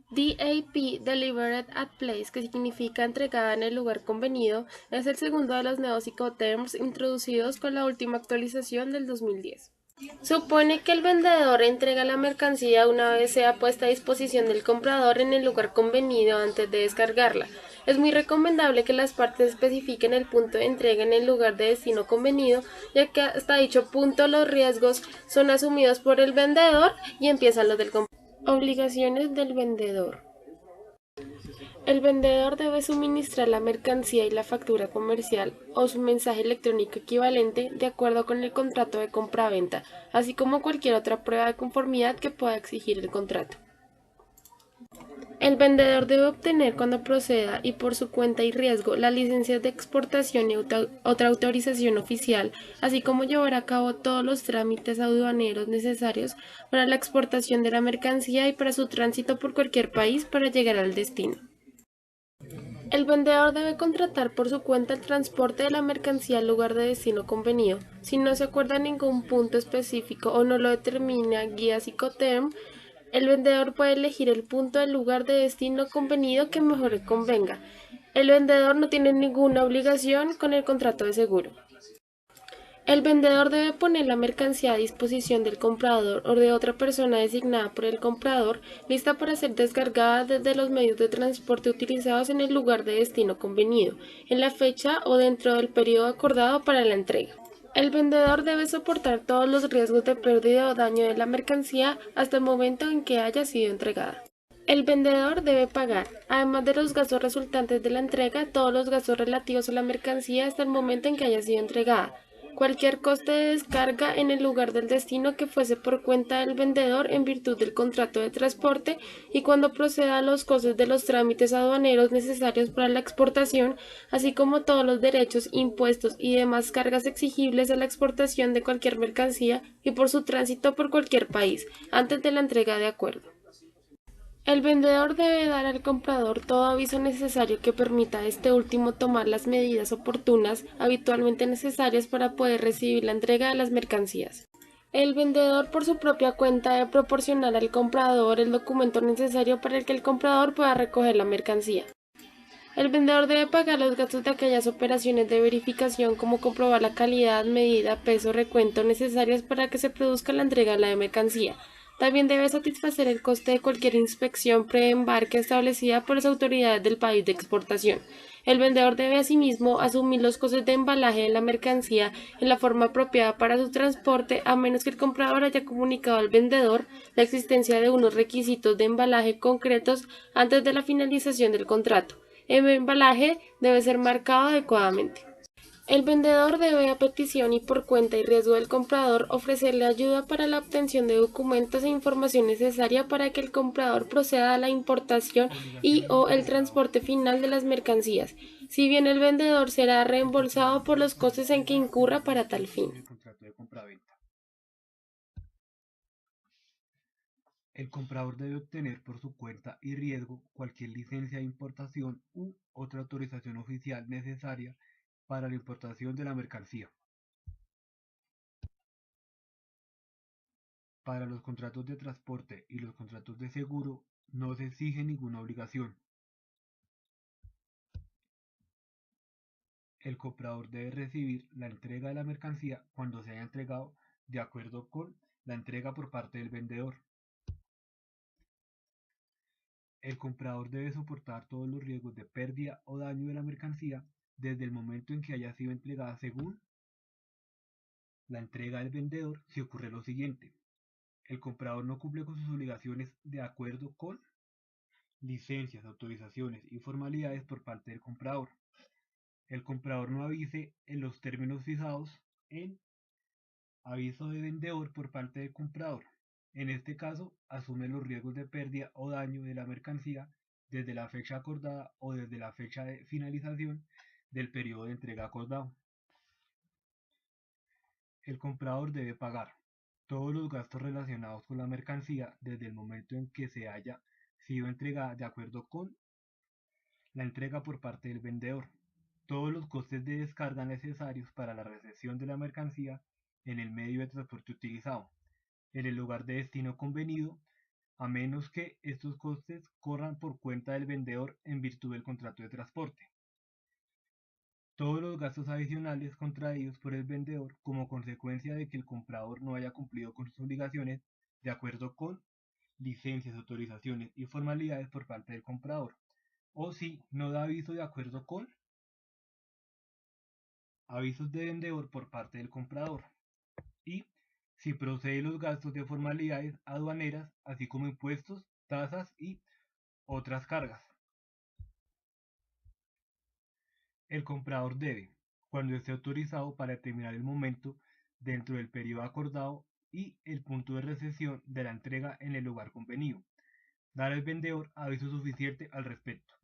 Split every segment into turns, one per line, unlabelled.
DAP, Delivered at Place, que significa entregada en el lugar convenido, es el segundo de los nuevos Incoterms introducidos con la última actualización del 2010. Supone que el vendedor entrega la mercancía una vez sea puesta a disposición del comprador en el lugar convenido antes de descargarla. Es muy recomendable que las partes especifiquen el punto de entrega en el lugar de destino convenido, ya que hasta dicho punto los riesgos son asumidos por el vendedor y empiezan los del comprador. Obligaciones del vendedor. El vendedor debe suministrar la mercancía y la factura comercial o su mensaje electrónico equivalente de acuerdo con el contrato de compraventa, así como cualquier otra prueba de conformidad que pueda exigir el contrato. El vendedor debe obtener cuando proceda y por su cuenta y riesgo las licencias de exportación y otra autorización oficial, así como llevar a cabo todos los trámites aduaneros necesarios para la exportación de la mercancía y para su tránsito por cualquier país para llegar al destino. El vendedor debe contratar por su cuenta el transporte de la mercancía al lugar de destino convenido. Si no se acuerda ningún punto específico o no lo determina guía Incoterm, el vendedor puede elegir el punto del lugar de destino convenido que mejor le convenga. El vendedor no tiene ninguna obligación con el contrato de seguro. El vendedor debe poner la mercancía a disposición del comprador o de otra persona designada por el comprador, lista para ser descargada desde los medios de transporte utilizados en el lugar de destino convenido, en la fecha o dentro del periodo acordado para la entrega. El vendedor debe soportar todos los riesgos de pérdida o daño de la mercancía hasta el momento en que haya sido entregada. El vendedor debe pagar, además de los gastos resultantes de la entrega, todos los gastos relativos a la mercancía hasta el momento en que haya sido entregada. Cualquier coste de descarga en el lugar del destino que fuese por cuenta del vendedor en virtud del contrato de transporte y cuando proceda a los costes de los trámites aduaneros necesarios para la exportación, así como todos los derechos, impuestos y demás cargas exigibles a la exportación de cualquier mercancía y por su tránsito por cualquier país, antes de la entrega de acuerdo. El vendedor debe dar al comprador todo aviso necesario que permita a este último tomar las medidas oportunas habitualmente necesarias para poder recibir la entrega de las mercancías. El vendedor por su propia cuenta debe proporcionar al comprador el documento necesario para que el comprador pueda recoger la mercancía. El vendedor debe pagar los gastos de aquellas operaciones de verificación como comprobar la calidad, medida, peso, recuento necesarias para que se produzca la entrega de la mercancía. También debe satisfacer el coste de cualquier inspección preembarque establecida por las autoridades del país de exportación. El vendedor debe asimismo asumir los costes de embalaje de la mercancía en la forma apropiada para su transporte, a menos que el comprador haya comunicado al vendedor la existencia de unos requisitos de embalaje concretos antes de la finalización del contrato. El embalaje debe ser marcado adecuadamente. El vendedor debe, a petición y por cuenta y riesgo del comprador, ofrecerle ayuda para la obtención de documentos e información necesaria para que el comprador proceda a la importación y o el transporte final de las mercancías, si bien el vendedor será reembolsado por los costes en que incurra para tal fin.
El contrato de compraventa. El comprador debe obtener por su cuenta y riesgo cualquier licencia de importación u otra autorización oficial necesaria para la importación de la mercancía. Para los contratos de transporte y los contratos de seguro no se exige ninguna obligación. El comprador debe recibir la entrega de la mercancía cuando se haya entregado de acuerdo con la entrega por parte del vendedor. El comprador debe soportar todos los riesgos de pérdida o daño de la mercancía desde el momento en que haya sido entregada según la entrega del vendedor si ocurre lo siguiente. El comprador no cumple con sus obligaciones de acuerdo con licencias, autorizaciones y formalidades por parte del comprador. El comprador no avise en los términos fijados en aviso de vendedor por parte del comprador. En este caso, asume los riesgos de pérdida o daño de la mercancía desde la fecha acordada o desde la fecha de finalización del periodo de entrega acordado. El comprador debe pagar todos los gastos relacionados con la mercancía desde el momento en que se haya sido entregada de acuerdo con la entrega por parte del vendedor, todos los costes de descarga necesarios para la recepción de la mercancía en el medio de transporte utilizado, en el lugar de destino convenido a menos que estos costes corran por cuenta del vendedor en virtud del contrato de transporte. Todos los gastos adicionales contraídos por el vendedor como consecuencia de que el comprador no haya cumplido con sus obligaciones de acuerdo con licencias, autorizaciones y formalidades por parte del comprador, o si no da aviso de acuerdo con avisos de vendedor por parte del comprador, y si procede los gastos de formalidades aduaneras, así como impuestos, tasas y otras cargas. El comprador debe, cuando esté autorizado para determinar el momento dentro del periodo acordado y el punto de recepción de la entrega en el lugar convenido, dar al vendedor aviso suficiente al respecto.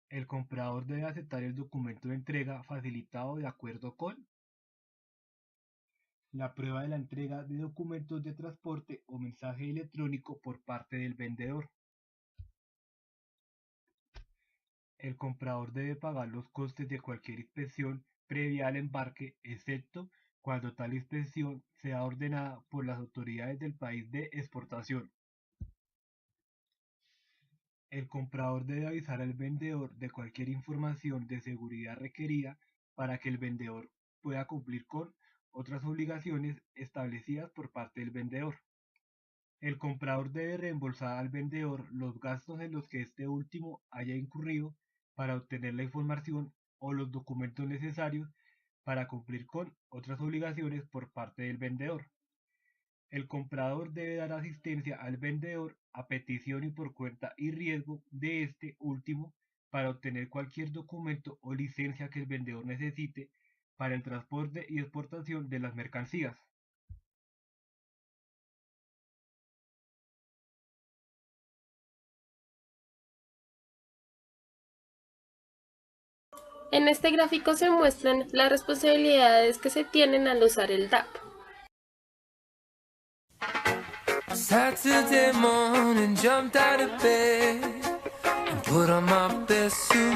El comprador debe aceptar el documento de entrega facilitado de acuerdo con la prueba de la entrega de documentos de transporte o mensaje electrónico por parte del vendedor. El comprador debe pagar los costes de cualquier inspección previa al embarque, excepto cuando tal inspección sea ordenada por las autoridades del país de exportación. El comprador debe avisar al vendedor de cualquier información de seguridad requerida para que el vendedor pueda cumplir con otras obligaciones establecidas por parte del vendedor. El comprador debe reembolsar al vendedor los gastos en los que este último haya incurrido para obtener la información o los documentos necesarios para cumplir con otras obligaciones por parte del vendedor. El comprador debe dar asistencia al vendedor a petición y por cuenta y riesgo de este último para obtener cualquier documento o licencia que el vendedor necesite para el transporte y exportación de las mercancías.
En este gráfico se muestran las responsabilidades que se tienen al usar el DAP.
Saturday morning, jumped out of bed and put on my best suit.